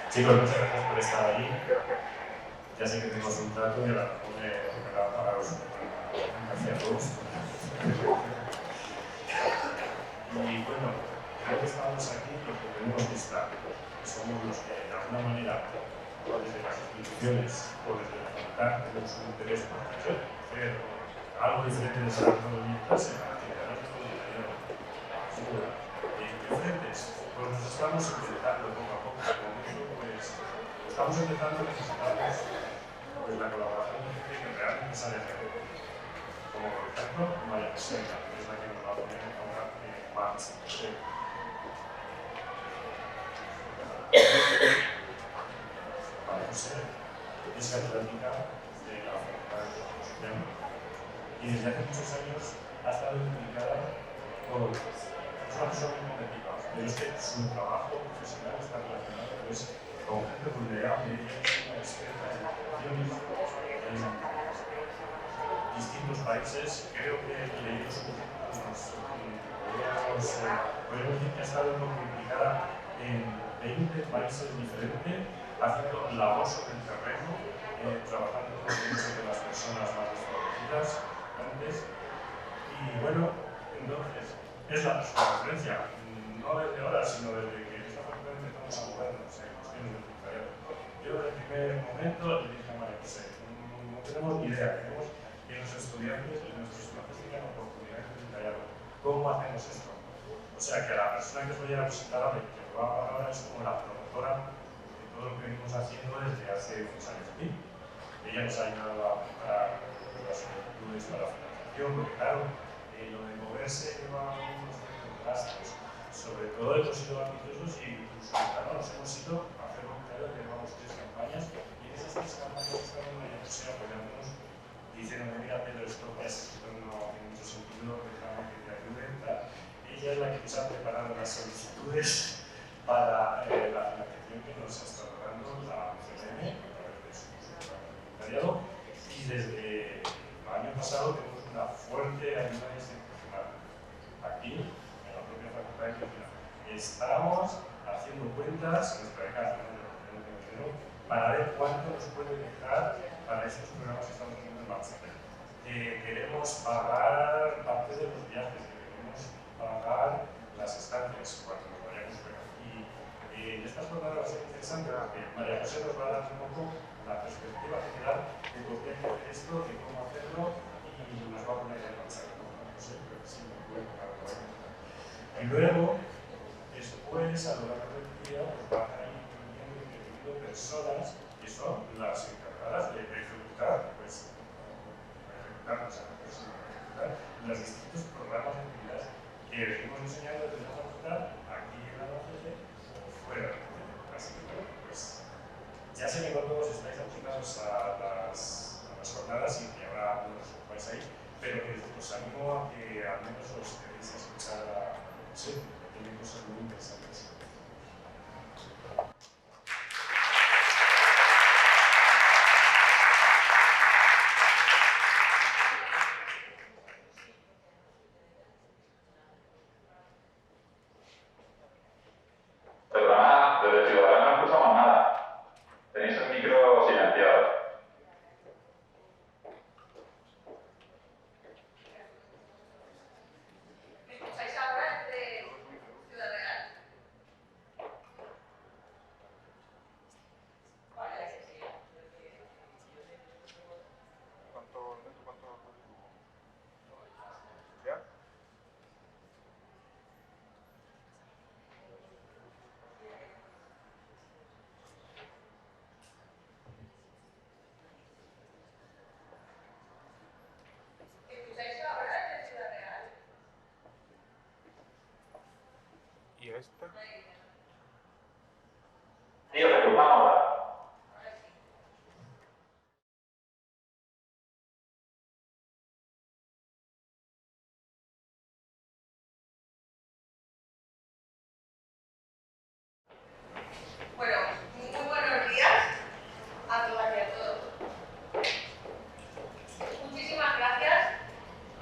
Chicos, muchas gracias por estar ahí. Ya sé que tenemos un trato y a lo mejor me tocará pagaros hacia todos. Y bueno, creo que estamos aquí los que tenemos que estar. Somos los que de alguna manera, desde las instituciones o desde la facultad, tenemos un interés por hacer algo diferente de saber todo el clase para generar el voluntariado. ¿En qué frentes? Pues nos estamos enfrentando poco a poco. Con eso, pues, estamos empezando a necesitar pues, la colaboración de gente que realmente sabe hacer. Como por ejemplo, María José, que es la que nos va a poner en marcha. María José es catedrática de la Facultad de Filosofía y desde hace muchos años ha estado implicada con una persona muy competitiva, pero es que su trabajo profesional está relacionado pues, con gente vulnerable. Ella es una experta en migraciones en distintos países. Creo que leído su podemos decir que ha estado implicada en 20 países diferentes, haciendo labor sobre el terreno, trabajando con muchas de las personas más desfavorecidas antes. Y bueno, entonces, es la referencia, no desde ahora, sino desde que esta facultad empezamos a movernos en cuestiones de voluntariado. Yo desde el primer momento le dije a María José, no tenemos ni idea, queremos que los estudiantes y nuestros estudiantes tengan oportunidades de voluntariado. ¿Cómo hacemos esto? O sea, que la persona que os voy a presentar ahora, que os va a hablar ahora, es como la promotora de todo lo que venimos haciendo desde hace unos años aquí. Ella nos ha ayudado a preparar las solicitudes para la financiación, porque claro, lo de moverse lleva unos gastos, sobre todo hemos sido ambiciosos y incluso nos hemos ido a hacer voluntariado, que llevamos 3 campañas, y en esas 3 campañas estamos apoyándonos, diciendo, mira Pedro, esto no tiene mucho sentido, déjame que te ayude. Ella es la que nos ha preparado las solicitudes para la financiación que nos está dando la UCM a través de su voluntariado, y desde el año pasado tenemos una fuerte ayuda institucional aquí, en la propia Facultad de Medicina. Estamos haciendo cuentas, nuestra beca para ver cuánto nos puede dejar para estos programas que estamos poniendo en marcha. Queremos pagar parte de los viajes, queremos pagar las estancias cuando nos vayamos fuera. Y estas jornadas va a ser interesante porque María José nos va a dar un poco la perspectiva general de por qué hacer esto, de cómo hacerlo, y nos va a poner en marcha. No sé, pero sí me puede tocar por ahí. Y luego, después, a lo largo del día, pues van a ir incluyendo personas que son las encargadas de ejecutar, pues, los distintos programas de actividades que hemos diseñado desde la facultad, aquí en la UCM o fuera. Así que, bueno, pues ya sé que no todos estáis aplicados a las jornadas y que habrá algunos que vais ahí, pero que os animo a que al menos os quedéis a escuchar a José, que tiene cosas muy interesantes. Perdona, desde Ciudadanos no escuchamos nada. Tenéis el micro silenciado. ¿Me escucháis ahora de Ciudad Real? Vale, sí, sí. ¿Cuánto? ¿Ya? ¿Escucháis ahora de Ciudad Real? ¿Y esta? Sí, os escuchamos ahora. Bueno, muy buenos días a todas y a todos. Muchísimas gracias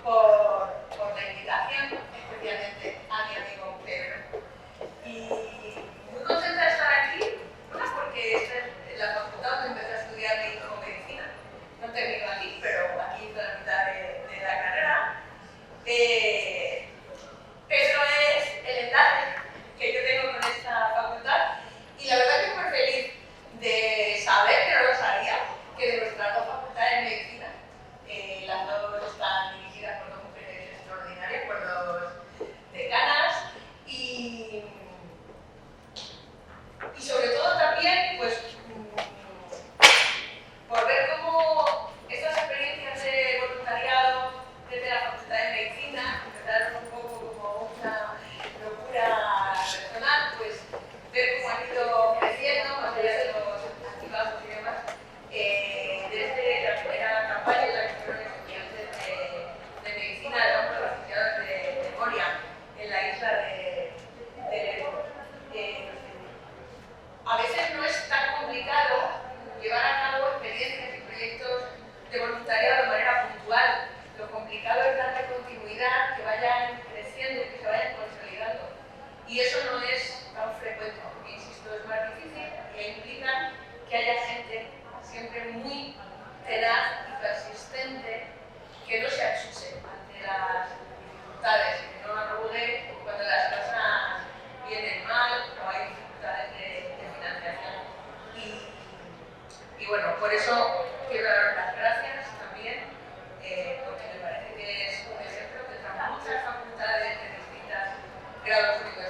por la invitación, especialmente a mi amigo Pedro. Y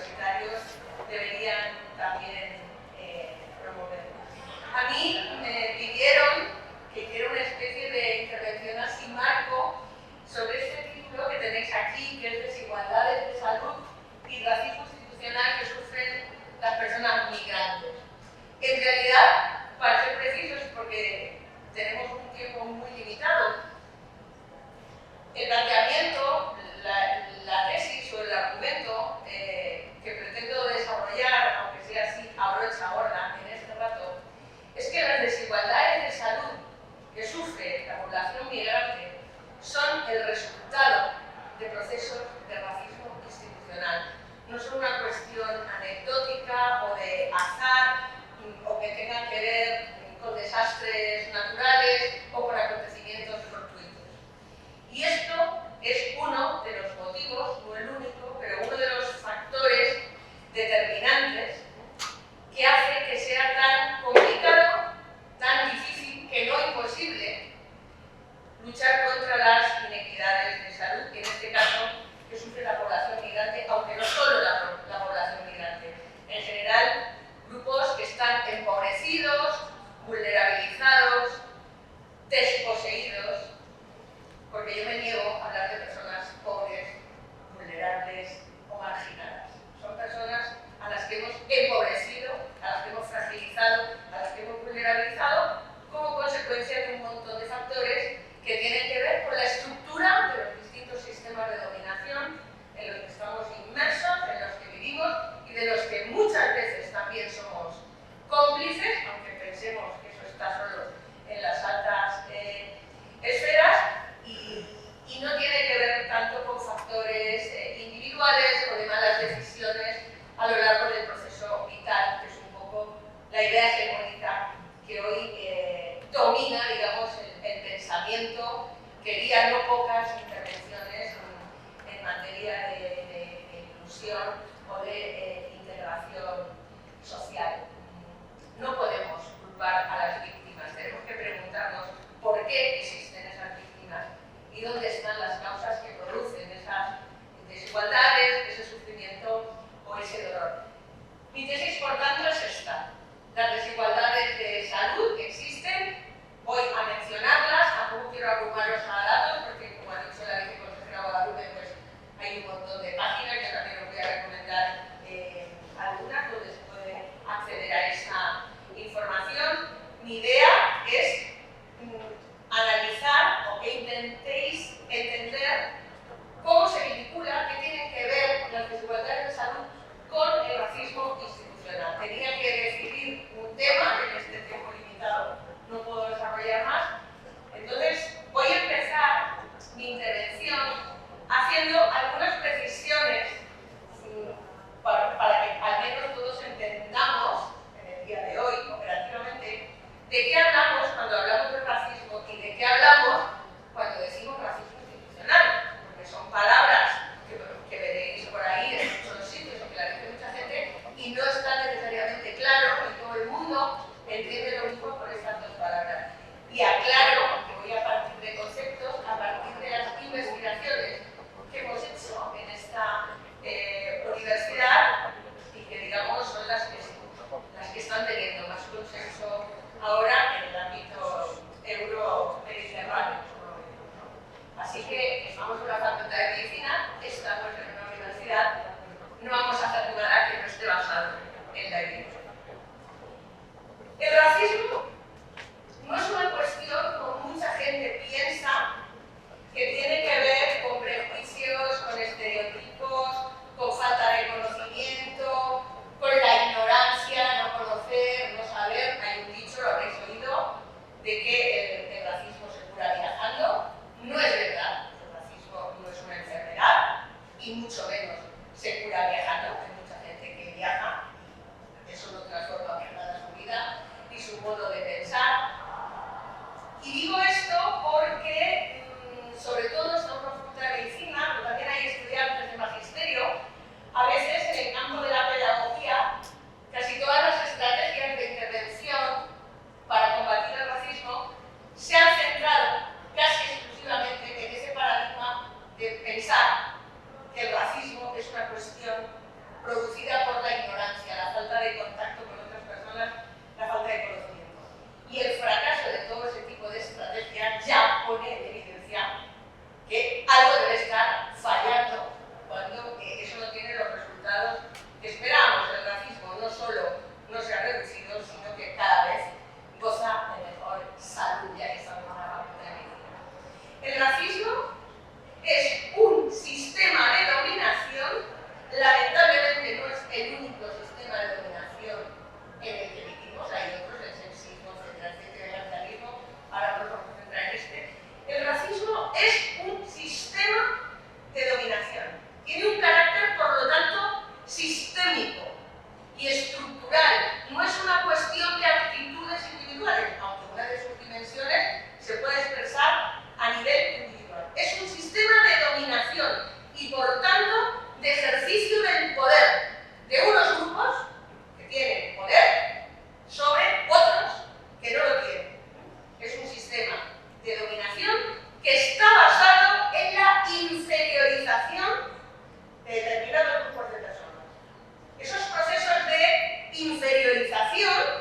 universitarios deberían también promover. A mí me pidieron que hiciera una especie de intervención así marco sobre este título que tenéis aquí, que es Desigualdades de salud y racismo institucional que sufren las personas migrantes. En realidad, para ser precisos, porque tenemos un tiempo muy limitado, el planteamiento, la tesis o el argumento que pretendo desarrollar, aunque sea así a brocha gorda en este rato, es que las desigualdades de salud que sufre la población migrante son el resultado de procesos de racismo institucional. No son una cuestión anecdótica o de azar o que tengan que ver con desastres naturales o con acontecimientos fortuitos. Y esto es uno de los motivos, no el único, pero uno de los factores determinantes que hace que sea tan complicado, tan difícil, que no imposible, luchar contra las inequidades de salud, que en este caso que sufre la población migrante, aunque no solo la población migrante. En general, grupos que están empobrecidos, vulnerabilizados, desposeídos, porque yo me niego a hablar de personas pobres, vulnerables o marginadas. Son personas a las que hemos empobrecido, a las que hemos fragilizado, a las que hemos vulnerabilizado, como consecuencia de un montón de factores que tienen que ver con la estructura de los distintos sistemas de dominación en los que estamos inmersos, en los que vivimos y de los que muchas veces también somos cómplices, aunque pensemos que eso está solo en las altas esferas, y no tiene que ver tanto con factores individuales o de malas decisiones a lo largo del proceso vital, que es un poco la idea hegemónica que hoy domina, digamos, el pensamiento que guía no pocas intervenciones en materia de inclusión o de integración social. No podemos culpar a las víctimas, tenemos que preguntarnos por qué existen esas víctimas y dónde están las causas que producen esas desigualdades, ese sufrimiento o ese dolor. Mi tesis, por tanto, es esta. Las desigualdades de salud existen, voy a mencionarlas, tampoco quiero abrumaros a datos, porque como ha dicho la viceconsejera Guadalupe, pues hay un montón de páginas, yo también os voy a recomendar algunas donde se puede acceder a esa información. Mi idea es analizar o que intentéis entender cómo se vincula, qué tienen que ver las desigualdades de salud con el racismo institucional. Tenía que decidir un tema, en este tiempo limitado no puedo desarrollar más, entonces voy a empezar mi intervención haciendo algunas precisiones para que al menos todos entendamos en el día de hoy operativamente de qué hablamos cuando hablamos de racismo y de qué hablamos cuando decimos racismo institucional, porque son palabras que veréis por ahí en muchos sitios o que la dice mucha gente y no está necesariamente claro y todo el mundo entiende lo mismo por estas dos palabras. Y aclaro que voy a partir de conceptos, a partir de las investigaciones que hemos hecho en esta universidad y que digamos son las que están teniendo más consenso ahora en el ámbito euro-mediterráneo. Así que vamos con la Facultad de Medicina, estamos en una universidad, no vamos a hacer nada que no esté basado en la evidencia. El racismo no es una cuestión, como mucha gente piensa, que tiene que ver con prejuicios, con estereotipos, con falta de conocimiento, con la ignorancia, no conocer, no saber. Hay un dicho, lo habréis oído, de que el racismo se cura viajando. No es verdad, el racismo no es una enfermedad y mucho menos se cura viajando. Hay mucha gente que viaja, eso sistémico y estructural, no es una cuestión de actitudes individuales, aunque una de sus dimensiones se puede expresar a nivel individual. Es un sistema de dominación y, por tanto, de ejercicio del poder de unos grupos que tienen poder sobre otros que no lo tienen. Es un sistema de dominación que está basado en la inferiorización de determinados grupos de personas. Esos procesos de inferiorización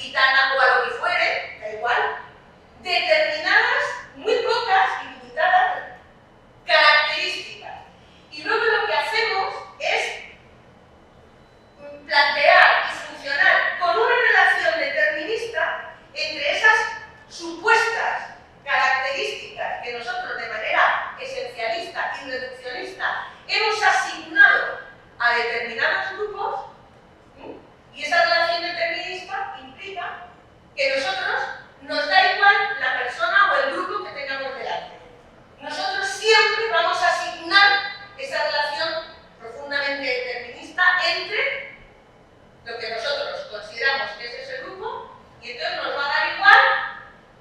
gitana o a lo que fuere, da igual, determinadas, muy pocas y limitadas características. Y luego lo que hacemos es plantear y funcionar con una relación determinista entre esas supuestas características que nosotros de manera esencialista y reduccionista hemos asignado a determinados grupos, y esa relación determinista implica que nosotros nos da igual la persona o el grupo que tengamos delante. Nosotros siempre vamos a asignar esa relación profundamente determinista entre lo que nosotros consideramos que es ese grupo, y entonces nos va a dar igual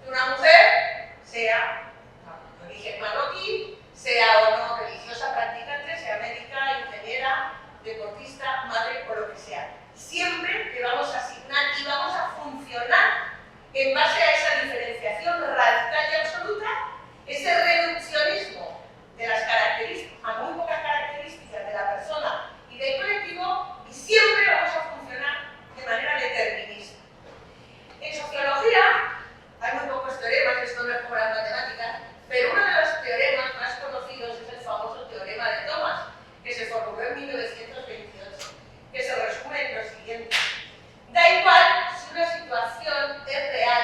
que una mujer sea de origen marroquí, sea o no religiosa practicante, sea médica, ingeniera, deportista, madre o lo que sea. Siempre le vamos a asignar y vamos a funcionar en base a esa diferenciación radical y absoluta, ese reduccionismo de las características, a muy pocas características de la persona y del colectivo, y siempre vamos a funcionar de manera determinista. En sociología hay muy pocos teoremas, esto no es como las matemáticas, pero uno de los teoremas más conocidos es el famoso teorema de Thomas, que se formuló en 1928, que se resume en lo siguiente: da igual si una situación es real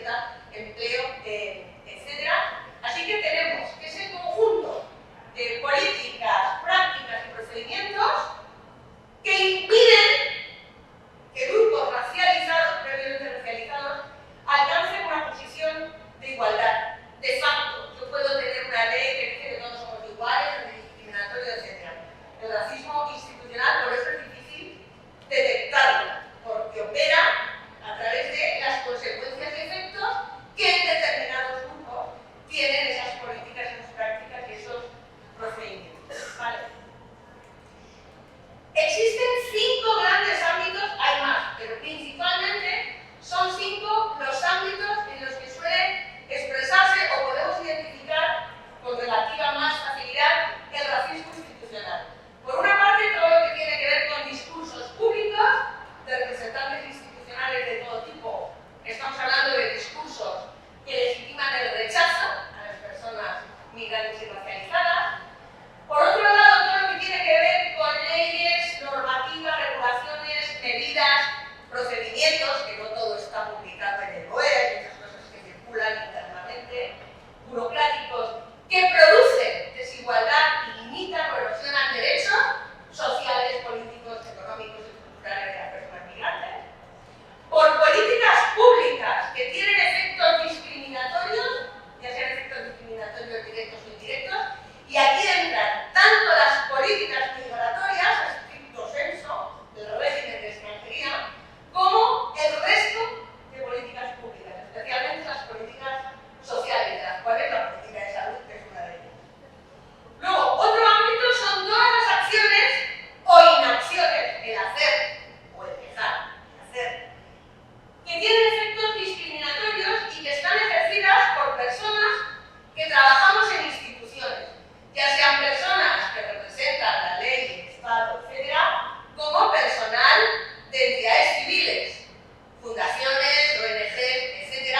50, empleo, etc. Así que tenemos ese conjunto de políticas, prácticas y procedimientos que impiden que grupos racializados, previamente racializados, alcancen una posición de igualdad. De facto, yo puedo tener una ley que dice que todos somos iguales, antidiscriminatorio, etc. El racismo institucional, por eso es difícil detectarlo, porque opera a través de las consecuencias y efectos que en determinados grupos tienen esas políticas, esas prácticas y esos procedimientos. ¿Vale? Existen 5 grandes ámbitos, hay más, pero principalmente son 5 los ámbitos en los que suele expresarse o podemos identificar con relativa más facilidad el racismo institucional. Por una parte, todo lo que tiene que ver con discursos públicos de representantes institucionales de todo tipo. Estamos hablando de discursos que legitiman el rechazo a las personas migrantes y racializadas. Por otro lado, todo lo que tiene que ver con leyes, normativas, regulaciones, medidas, procedimientos, que no todo está publicado en el BOE, hay muchas cosas que circulan internamente, burocráticos, que producen desigualdad y limitan o erosionan derechos sociales, políticos, económicos y culturales de las personas migrantes. Por políticas públicas que tienen efectos discriminatorios, ya sean efectos discriminatorios directos o indirectos, y aquí entran tanto las políticas migratorias, a estricto senso, del régimen de extranjería, como el resto de políticas públicas, especialmente las políticas sociales, de las cuales la política de salud es una de ellas. Luego, otro ámbito son todas las acciones o inacciones, el hacer o el dejar de hacer, que tienen efectos discriminatorios y que están ejercidas por personas que trabajamos en instituciones, ya sean personas que representan la ley, el Estado, etc., como personal de entidades civiles, fundaciones, ONGs, etc.,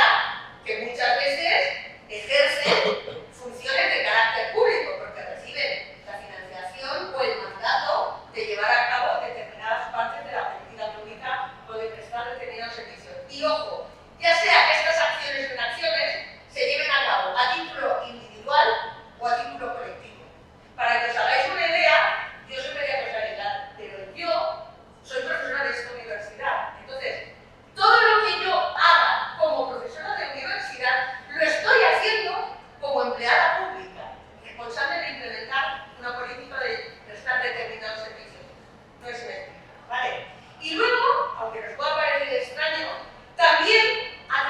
que muchas veces ejercen funciones de carácter público, porque reciben la financiación o el mandato de llevar a cabo determinadas partes de la política pública o de prestar determinados servicios. Y ojo, ya sea que estas acciones o inacciones se lleven a cabo a título individual o a título colectivo. Para que os hagáis una idea, yo soy media casualidad, pero yo soy profesora de esta universidad. Entonces, todo lo que yo haga como profesora de universidad lo estoy haciendo como empleada pública, responsable de implementar una política de prestar determinados servicios. No es mentira, ¿vale? Y luego, aunque nos pueda parecer extraño, también a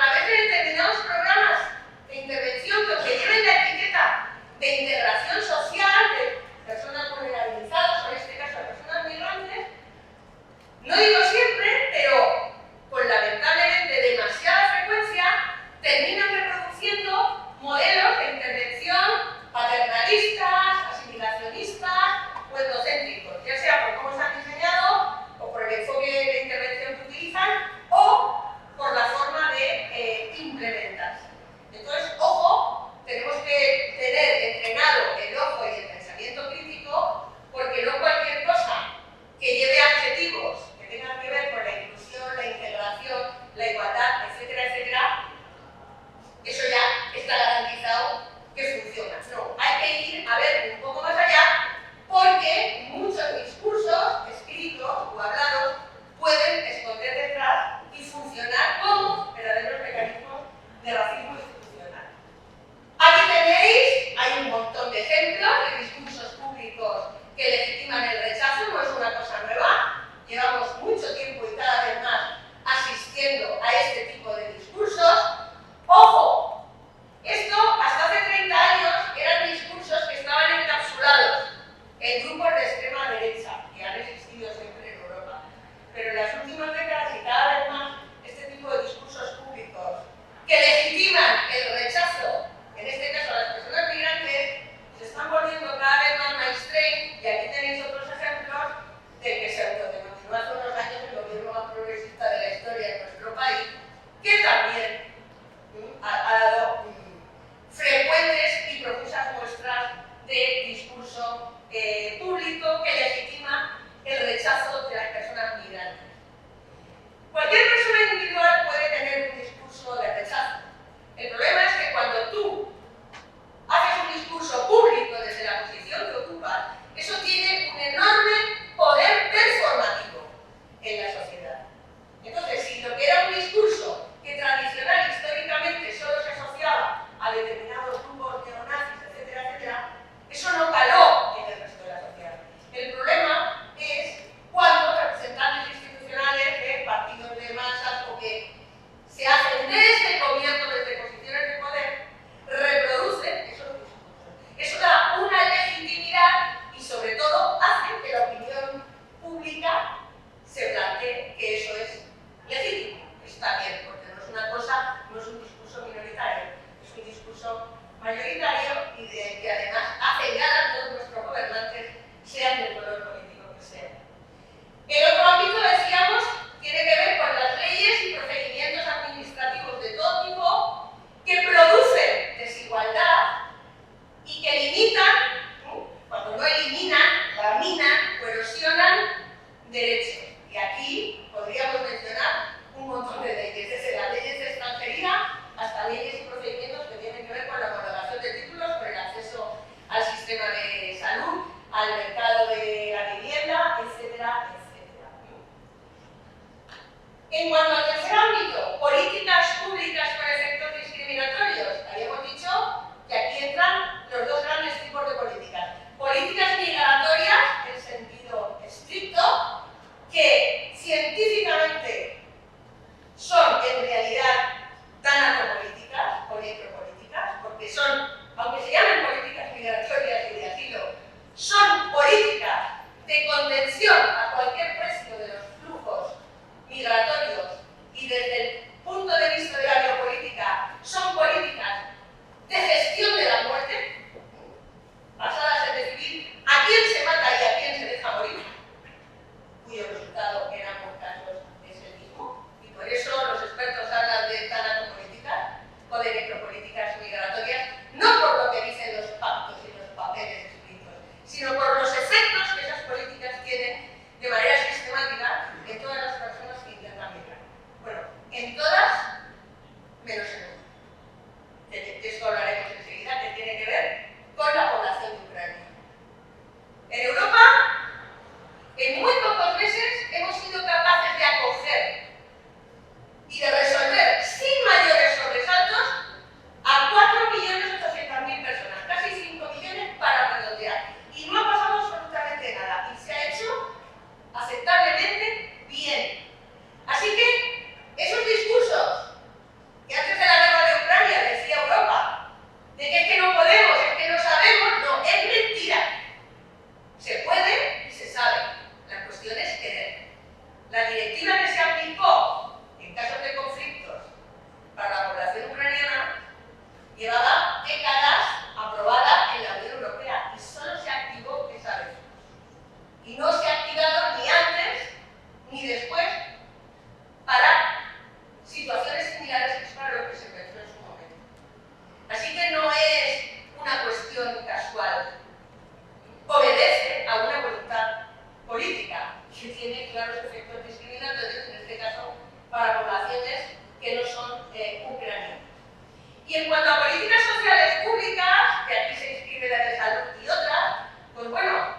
Y en cuanto a políticas sociales públicas, que aquí se inscribe la de salud y otras, pues bueno,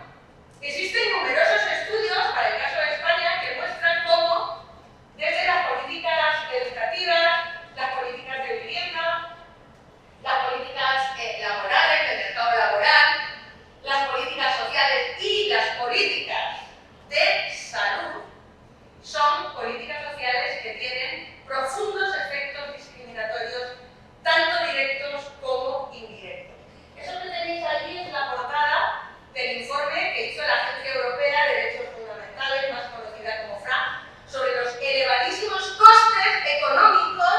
existen numerosos estudios, para el caso de España, que muestran cómo desde las políticas educativas, las políticas de vivienda, las políticas laborales, del mercado laboral, las políticas sociales y las políticas de salud son políticas sociales que tienen profundos efectos discriminatorios, tanto directos como indirectos. Eso que tenéis allí es la portada del informe que hizo la Agencia Europea de Derechos Fundamentales, más conocida como FRA, sobre los elevadísimos costes económicos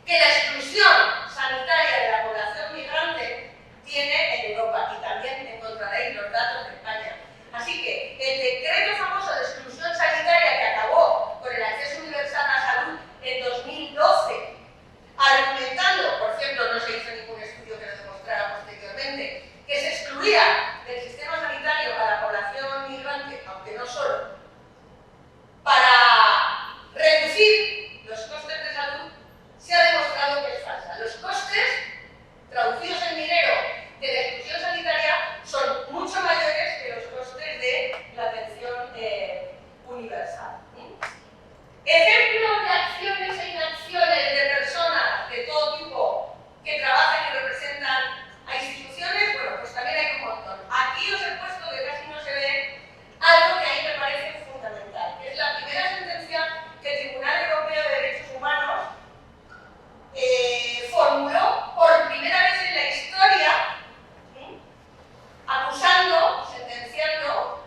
que la exclusión sanitaria de la población migrante tiene en Europa, y también encontraréis los datos de España. Así que el decreto famoso de exclusión sanitaria que acabó con el acceso universal a la salud en 2012, argumentando, por cierto, no se hizo ningún estudio que lo demostrara posteriormente, que se excluía del sistema sanitario a la población migrante, aunque no solo, para reducir los costes de salud, se ha demostrado que es falsa. Los costes, traducidos en dinero, de la exclusión sanitaria son mucho mayores que los costes de la atención universal. Ejemplos de acciones e inacciones de personas de todo tipo que trabajan y representan a instituciones, bueno, pues también hay un montón. Aquí os he puesto, que casi no se ve, algo que a mí me parece fundamental, que es la primera sentencia que el Tribunal Europeo de Derechos Humanos formuló por primera vez en la historia, acusando, sentenciando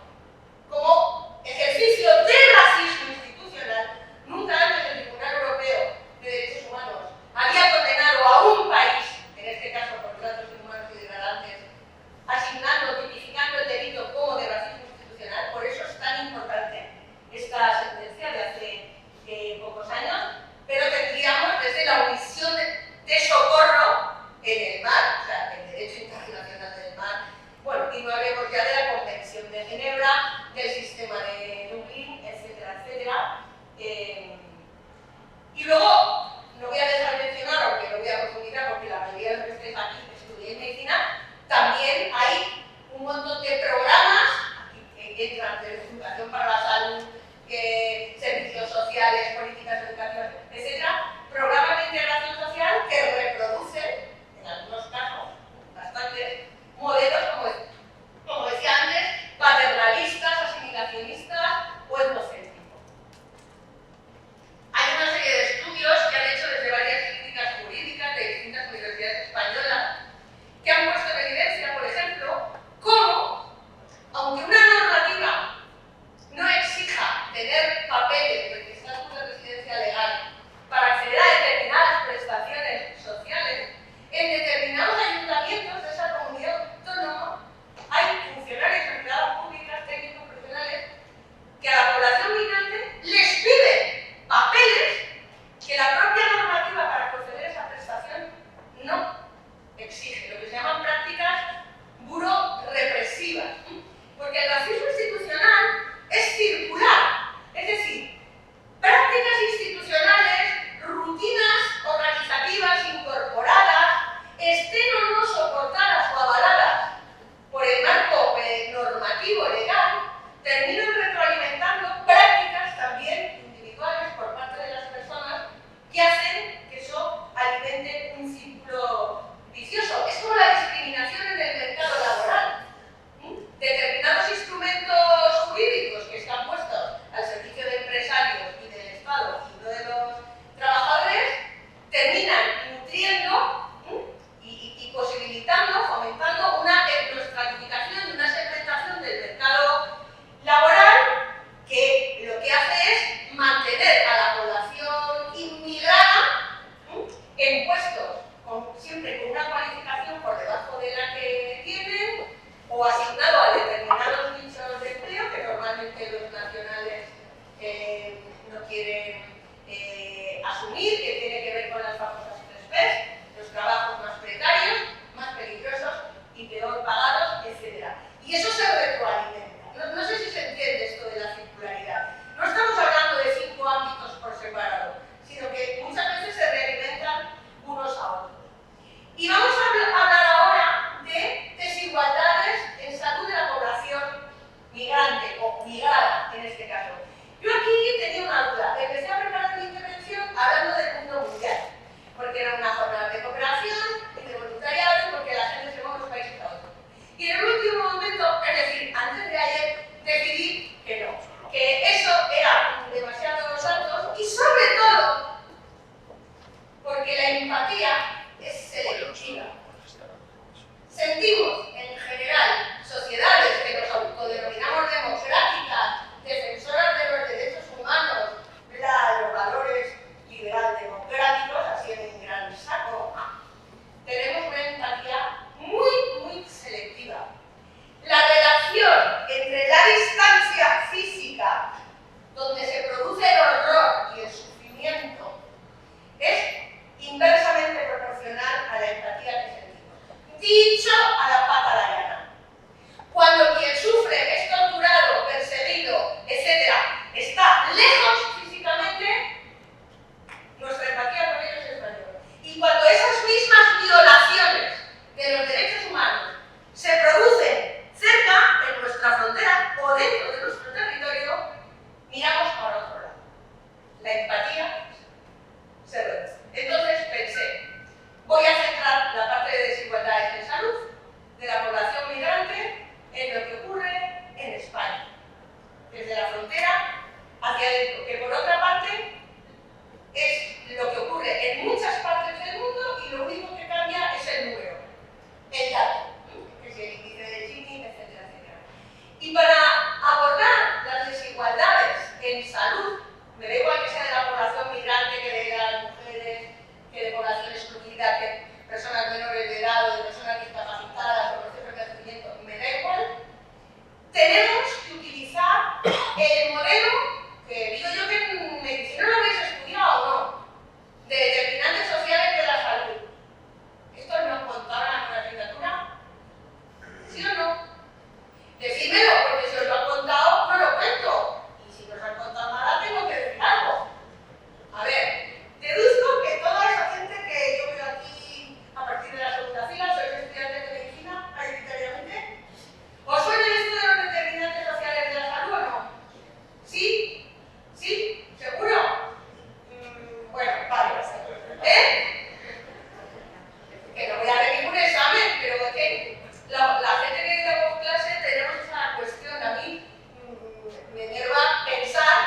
como ejercicio de racismo institucional. Nunca antes el Tribunal Europeo de Derechos Humanos había condenado a un país, en este caso por tratos inhumanos y degradantes, asignando, tipificando el delito como de racismo institucional. Por eso es tan importante esta sentencia de hace pocos años, pero tendríamos desde la omisión de socorro en el mar, o sea, el derecho internacional del mar, bueno, y no hablemos ya de la Convención de Ginebra, del sistema de Dublín, etcétera, etcétera. Y luego, no voy a dejar de mencionar, aunque no voy a profundizar porque la mayoría de los que estéis aquí estudiáis medicina, también hay un montón de programas que entran de educación para la salud, servicios sociales, políticas educativas, etcétera, programas de integración social que reproducen, en algunos casos, bastantes modelos, como decía antes, paternalistas, asimilacionistas o etnocéntricos. Hay una serie de estudios que han hecho desde varias clínicas jurídicas de distintas universidades españolas que han puesto en evidencia, por ejemplo, cómo, aunque una normativa no exija tener papeles del estatus de residencia legal para acceder a determinadas prestaciones sociales, en determinados ayuntamientos de esa comunidad autónoma hay funcionarios, empleados públicas, técnicos, profesionales, que a la población migrante les piden papeles que la propia normativa para conceder esa prestación no exige, lo que se llaman prácticas buro-represivas. Porque el racismo institucional es circular, es decir, prácticas institucionales, rutinas organizativas incorporadas, estén o no soportadas o avaladas por el marco normativo legal, terminan retroalimentando prácticas también individuales por parte de las personas que hacen que eso alimente un círculo vicioso. Es como la discriminación en el mercado laboral. Determinados instrumentos jurídicos que están puestos al servicio de empresarios y del Estado y no de los trabajadores terminan nutriendo y posibilitando, fomentando una etnoestratificación y una segmentación del mercado laboral que lo que hace es mantener a la población inmigrada en puestos siempre con una cualificación por debajo de la que tienen o asignado a determinados nichos de empleo que normalmente los nacionales no quieren asumir, que tiene que ver con las famosas 3Ps, los trabajos más precarios, más peligrosos y peor pagados, etc. Y eso se retroalimenta. No sé si se entiende esto de la circularidad. No estamos hablando de 5 ámbitos por separado, sino que muchas veces se realimentan unos a otros. empatía es selectiva. Sentimos, en general, sociedades que nos autodenominamos democráticas, defensoras de los derechos humanos, los valores liberal-democráticos, así en un gran saco, tenemos una empatía muy selectiva. La relación entre la distancia física, donde se produce el horror y el sufrimiento, es inversamente proporcional a la empatía que sentimos. Dicho a la pata la llana. Cuando quien sufre es torturado, perseguido, etc., está lejos físicamente, nuestra empatía con ellos es mayor. Y cuando esas mismas violaciones de los derechos humanos se producen cerca de nuestra frontera o dentro de nuestro territorio, miramos para otro lado. La empatía se reduce. Entonces pensé, voy a centrar la parte de desigualdades en salud de la población migrante en lo que ocurre en España, desde la frontera hacia adentro, que por otra parte es lo que ocurre en muchas partes del mundo y lo único que cambia es el número, el dato, que es el índice de Gini, etcétera. Y para abordar las desigualdades en salud, me da igual que sea de la población migrante, que de las mujeres, que de población excluida, que personas menores de edad o de personas discapacitadas o procesos de crecimiento, me da igual, tenemos que utilizar el modelo que digo yo que en medicina lo habéis estudiado, ¿no? De determinantes sociales de la salud. ¿Esto nos contaron en la asignatura? ¿Sí o no? Decídmelo, porque si os lo han contado, no lo cuento. Y si nos han contado nada, tengo que decir algo. A ver, deduzco que toda esa gente que yo veo aquí a partir de la segunda fila, sois estudiantes de medicina, mayoritariamente. ¿Os suena esto de los determinantes sociales de la salud o no? ¿Sí? ¿Sí? ¿Seguro? Bueno, vale. Que no voy a hacer ningún examen, pero es que la gente que damos clase tenemos esa cuestión. A mí me enerva pensar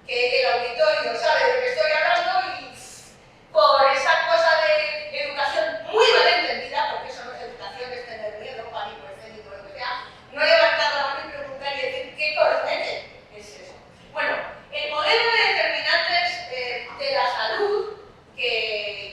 que el auditorio sabe de lo que estoy hablando y por esa cosa de educación muy mal entendida, porque eso no es educación, es tener miedo, pánico escénico, lo que sea, no levantar la mano y preguntar y decir qué cornete es eso. Bueno, el modelo de determinantes de la salud que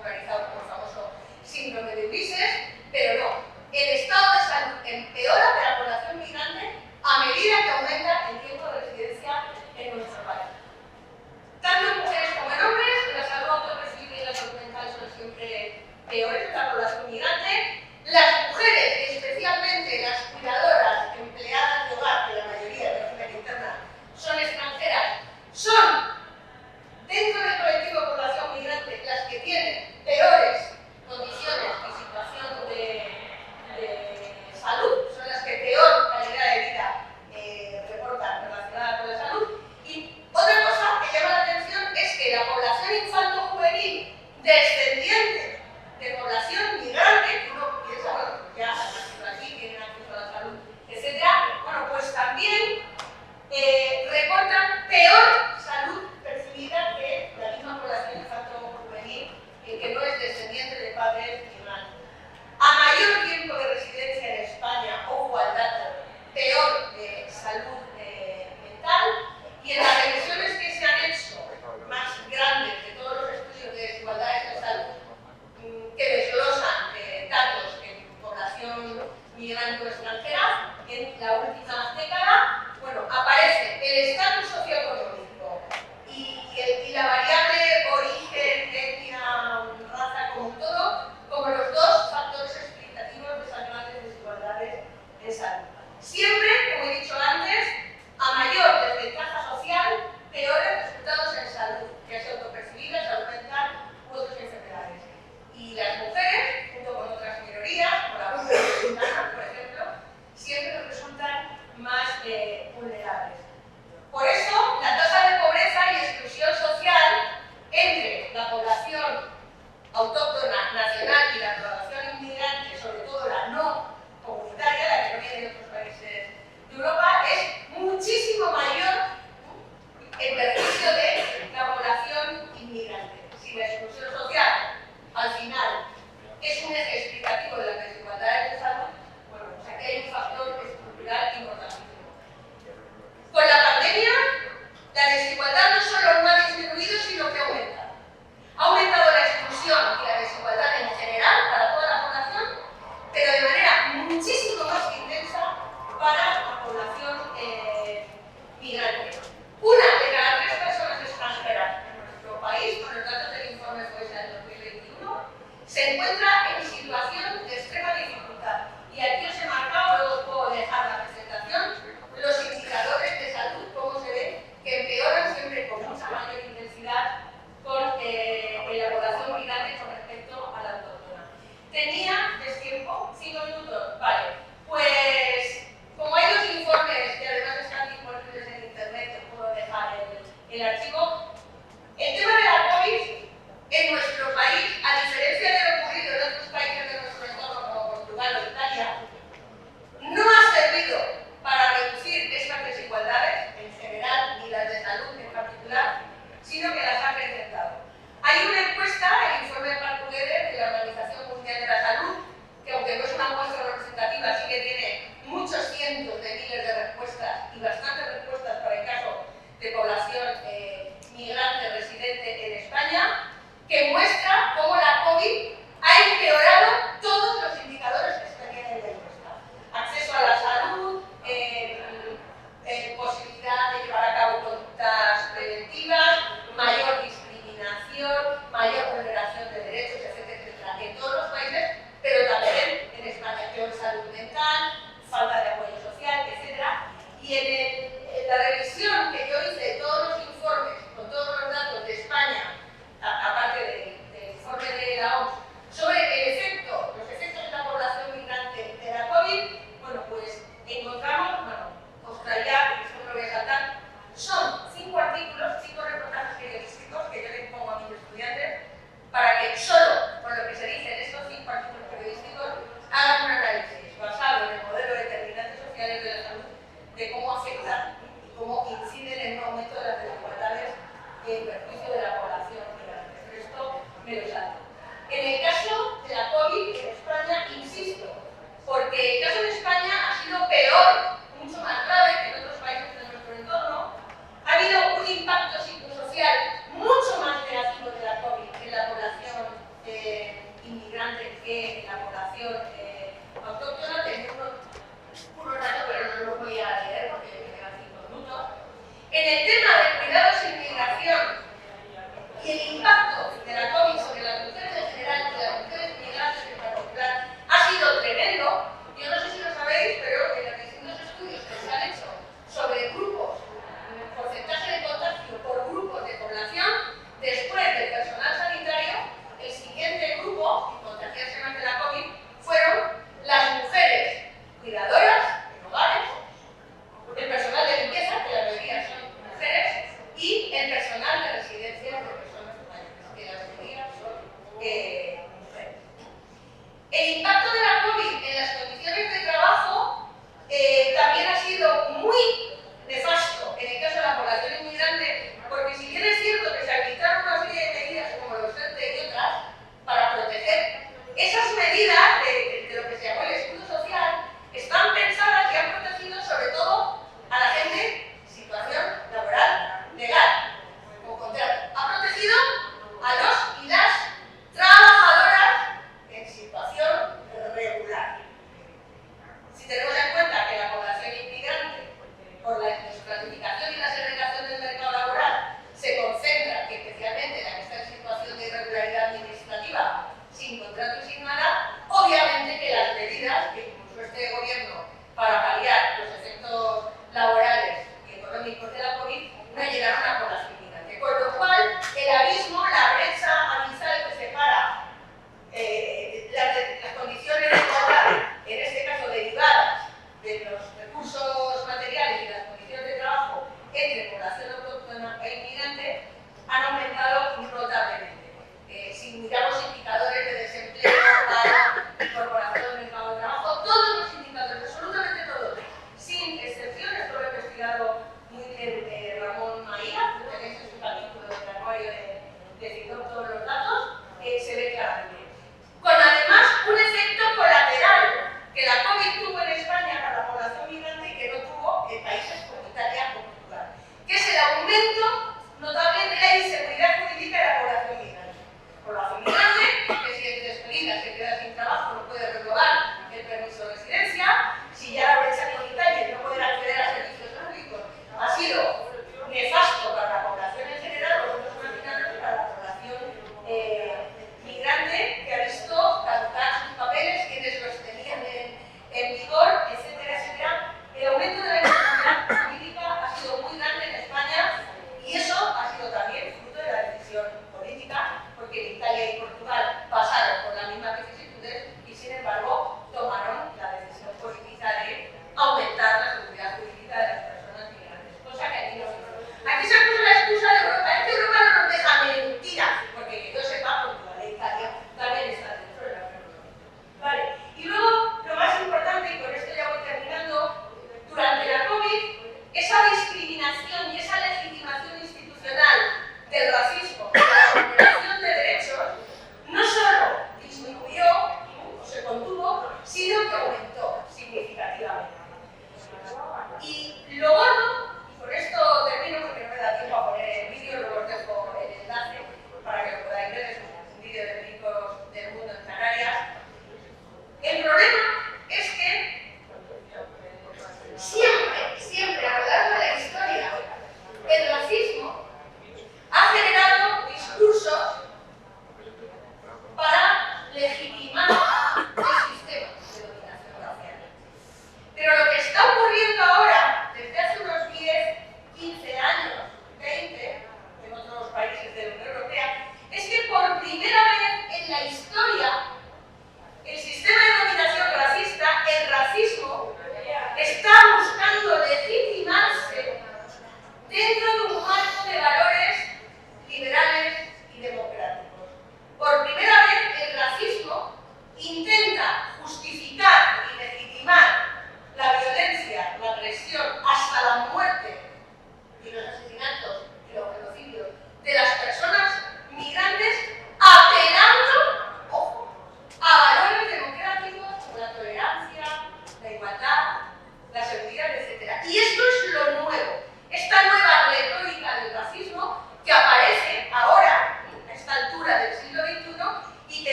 popularizado como el famoso síndrome de Ulises, pero no. El estado de salud empeora de la población migrante a medida que aumenta el tiempo de residencia en nuestro país. Tanto en mujeres como en hombres, la salud autopercibida y la salud mental son siempre peores en la población migrante. Las mujeres, especialmente las cuidadoras, empleadas de hogar, que la mayoría de régimen interna son extranjeras, son, dentro del colectivo de población migrante, las que tienen peores condiciones y situación de salud, son las que peor calidad de vida reportan relacionada con la salud. Y otra cosa que llama la atención es que la población infanto-juvenil descendiente de población migrante, que uno piensa, bueno, pues ya han nacido aquí, tienen acceso a la salud, etc., bueno, pues también reportan peor salud percibida que la misma población infanto-juvenil que no es descendiente de padres migrantes. A mayor tiempo de residencia en España, ojo al dato, peor salud mental, y en las revisiones que se han hecho más grandes de todos los estudios de desigualdades de salud que desglosan datos en población migrante o extranjera, en la última década, bueno, aparece el estatus socioeconómico y la variable origen, etnia, raza, como todo, como los dos factores explicativos de esas grandes desigualdades en salud. Siempre, como he dicho antes, a mayor desventaja social, peores resultados en salud, ya sea autopercibida, salud mental u otras enfermedades. Y las mujeres, junto con otras minorías, como la mujer mexicana, por ejemplo, siempre resultan más vulnerables. Por eso, la tasa de pobreza y exclusión social entre la población autóctona nacional y la población inmigrante, sobre todo la no comunitaria, la que no viene de otros países de Europa, es muchísimo mayor en beneficio de la población inmigrante. Si la exclusión social, al final, es un eje explicativo de las desigualdades de salud, bueno, pues aquí hay un factor estructural importantísimo. Con la pandemia, la desigualdad no solo no ha disminuido, sino que ha aumentado. Ha aumentado la exclusión y la desigualdad en general para toda la población, pero de manera muchísimo más intensa para la población migrante. Una de cada 3 personas extranjeras en nuestro país, con los datos del informe FOESA del 2021, se encuentra en situación de extrema dificultad. Y aquí os he marcado, luego os puedo dejar la presentación, los indicadores de salud, cómo se ve que empeoran siempre con mucha mayor intensidad con la población migrante con respecto a la autóctona. Tenía tiempo, 5 minutos, vale. Pues como hay 2 informes que además están disponibles en internet, os puedo dejar el archivo. El tema de la COVID en nuestro país, a diferencia de lo ocurrido en otros países de nuestro entorno como Portugal o Italia, no ha servido para reducir estas desigualdades en general y las de salud en particular, sino que las ha acrecentado. Hay una encuesta, el informe de Park Together de la Organización Mundial de la Salud, que aunque no es una muestra representativa, sí que tiene muchos cientos de miles de respuestas y bastantes respuestas para el caso de población migrante residente en España, que muestra cómo la COVID ha empeorado todos los indicadores que se tenían en la encuesta. Acceso a la salud, posibilidad de llevar a cabo conductas preventivas, mayor discriminación, mayor vulneración de derechos, etcétera, etcétera, en todos los países, pero también en España, peor salud mental, falta de apoyo social, etcétera. Y en la revisión que yo hice de todos los informes, con todos los datos de España, aparte del informe de la OMS, sobre los efectos de la población migrante de la COVID, bueno, pues encontramos, os traía, esto me lo voy a saltar, son 5 artículos, 5 reportajes periodísticos que yo les pongo a mis estudiantes para que solo con lo que se dice en estos 5 artículos periodísticos hagan un análisis basado en el modelo de determinantes sociales de la salud, de cómo afectan y cómo inciden en un aumento de las desigualdades en perjuicio de la población migrante. Pero esto me lo salto. En el caso de la COVID en España, insisto, porque el caso de España ha sido peor, mucho más grave que en otros países de nuestro entorno. Ha habido un impacto psicosocial mucho más negativo de la COVID en la población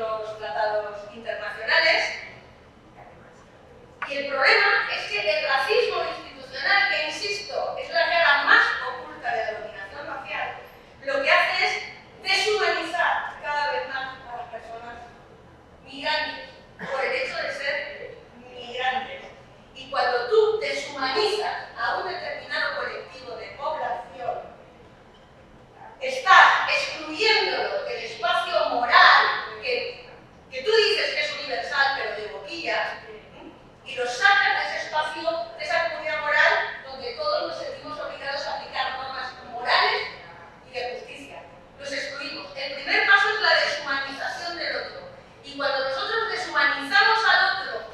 los tratados internacionales. Y el problema es que el racismo institucional, que insisto, es la cara más oculta de la dominación racial, lo que hace es deshumanizar cada vez más a las personas migrantes por el hecho de ser migrantes. Y cuando tú deshumanizas a un determinado colectivo de población, estás excluyéndolo del espacio moral que tú dices que es universal, pero de boquilla, y lo sacas de ese espacio, de esa comunidad moral, donde todos nos sentimos obligados a aplicar normas morales y de justicia. Los excluimos. El primer paso es la deshumanización del otro. Y cuando nosotros deshumanizamos al otro,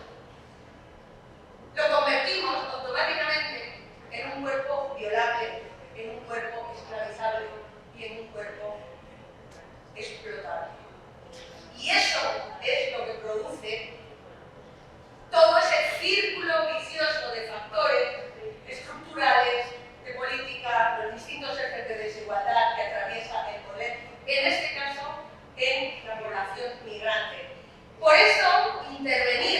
lo convertimos automáticamente en un cuerpo violable, en un cuerpo esclavizable y en un cuerpo explotable. Y eso es lo que produce todo ese círculo vicioso de factores estructurales, de política, los distintos ejes de desigualdad que atraviesa el poder, en este caso en la población migrante. Por eso, intervenir